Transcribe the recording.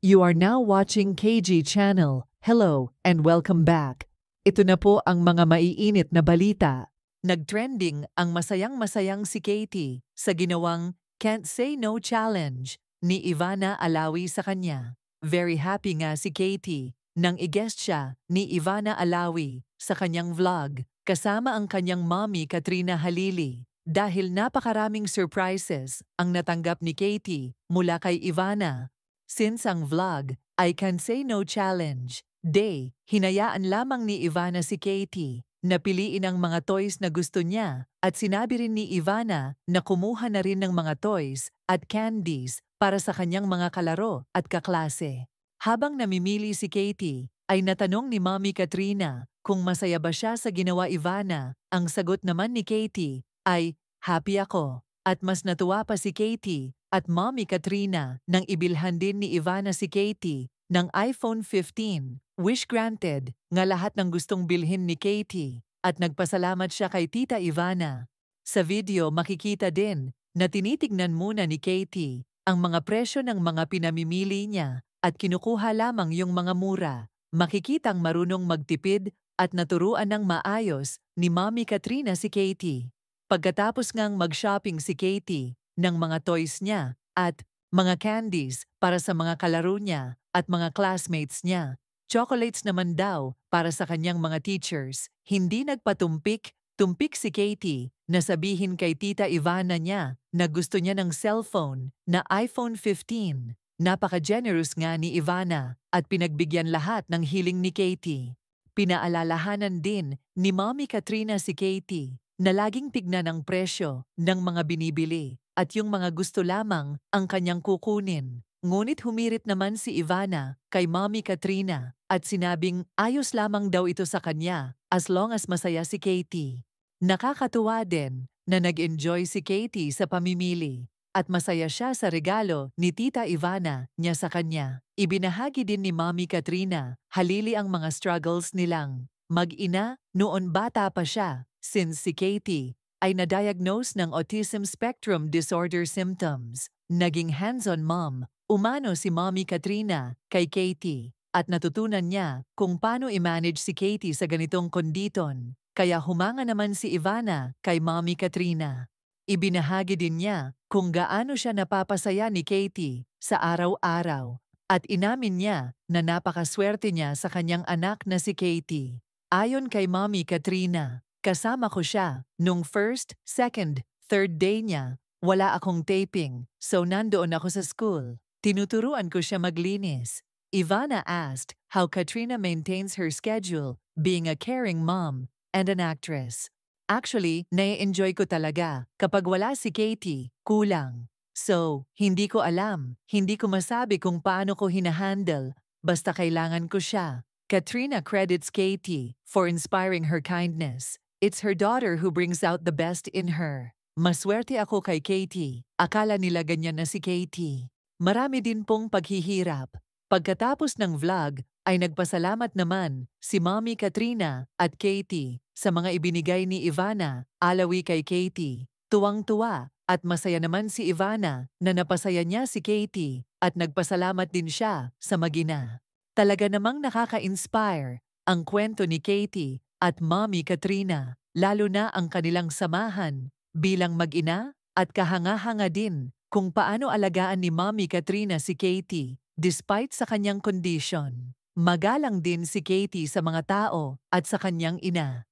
You are now watching KG Channel. Hello and welcome back. Ito na po ang mga maiinit na balita. Nagtrending ang masayang-masayang si Katie sa ginawang Can't Say No Challenge ni Ivana Alawi sa kanya. Very happy nga si Katie nang i-guest siya ni Ivana Alawi sa kanyang vlog kasama ang kanyang mommy Katrina Halili dahil napakaraming surprises ang natanggap ni Katie mula kay Ivana. Since ang vlog ay Can Say No Challenge Day, hinayaan lamang ni Ivana si Katie na piliin ang mga toys na gusto niya at sinabi rin ni Ivana na kumuha na rin ng mga toys at candies para sa kanyang mga kalaro at kaklase. Habang namimili si Katie, ay natanong ni Mommy Katrina kung masaya ba siya sa ginawa Ivana. Ang sagot naman ni Katie ay, "Happy ako." At mas natuwa pa si Katie at Mommy Katrina nang ibilhan din ni Ivana si Katie ng iPhone 15. Wish granted nga lahat ng gustong bilhin ni Katie at nagpasalamat siya kay Tita Ivana. Sa video makikita din na tinitignan muna ni Katie ang mga presyo ng mga pinamimili niya at kinukuha lamang yung mga mura. Makikitang marunong magtipid at naturuan ng maayos ni Mommy Katrina si Katie. Pagkatapos ngang mag-shopping si Katie ng mga toys niya at mga candies para sa mga kalaro niya at mga classmates niya, chocolates naman daw para sa kanyang mga teachers, hindi nagpatumpik si Katie na sabihin kay Tita Ivana niya na gusto niya ng cellphone na iPhone 15. Napaka-generous nga ni Ivana at pinagbigyan lahat ng hiling ni Katie. Pinaalalahanan din ni Mommy Katrina si Katie na laging tignan ang presyo ng mga binibili at yung mga gusto lamang ang kanyang kukunin. Ngunit humirit naman si Ivana kay Mommy Katrina at sinabing ayos lamang daw ito sa kanya as long as masaya si Katie. Nakakatuwa din na nag-enjoy si Katie sa pamimili at masaya siya sa regalo ni Tita Ivana niya sa kanya. Ibinahagi din ni Mommy Katrina Halili ang mga struggles nilang mag-ina noon bata pa siya. Since si Katie ay na-diagnose ng autism spectrum disorder symptoms, naging hands-on mom, umano si Mommy Katrina kay Katie at natutunan niya kung paano i-manage si Katie sa ganitong konditon. Kaya humanga naman si Ivana kay Mommy Katrina. Ibinahagi din niya kung gaano siya napapasaya ni Katie sa araw-araw at inamin niya na napakaswerte niya sa kanyang anak na si Katie. Ayon kay Mommy Katrina, kasama ko siya nung first, second, third day niya. Wala akong taping, so nandoon ako sa school. Tinuturuan ko siya maglinis. Ivana asked how Katrina maintains her schedule, being a caring mom and an actress. Actually, nai-enjoy ko talaga. Kapag wala si Katie, kulang. So, hindi ko alam. Hindi ko masabi kung paano ko hinahandle. Basta kailangan ko siya. Katrina credits Katie for inspiring her kindness. It's her daughter who brings out the best in her. Maswerte ako kay Katie. Akala nila ganyan na si Katie. Marami din pong paghihirap. Pagkatapos ng vlog, ay nagpasalamat naman si Mommy Katrina at Katie sa mga ibinigay ni Ivana Alawi kay Katie. Tuwang-tuwa at masaya naman si Ivana na napasaya niya si Katie at nagpasalamat din siya sa mag-ina. Talaga namang nakaka-inspire ang kwento ni Katie at Mommy Katrina, lalo na ang kanilang samahan bilang mag-ina at kahanga-hanga din kung paano alagaan ni Mommy Katrina si Katie despite sa kanyang kondisyon. Magalang din si Katie sa mga tao at sa kanyang ina.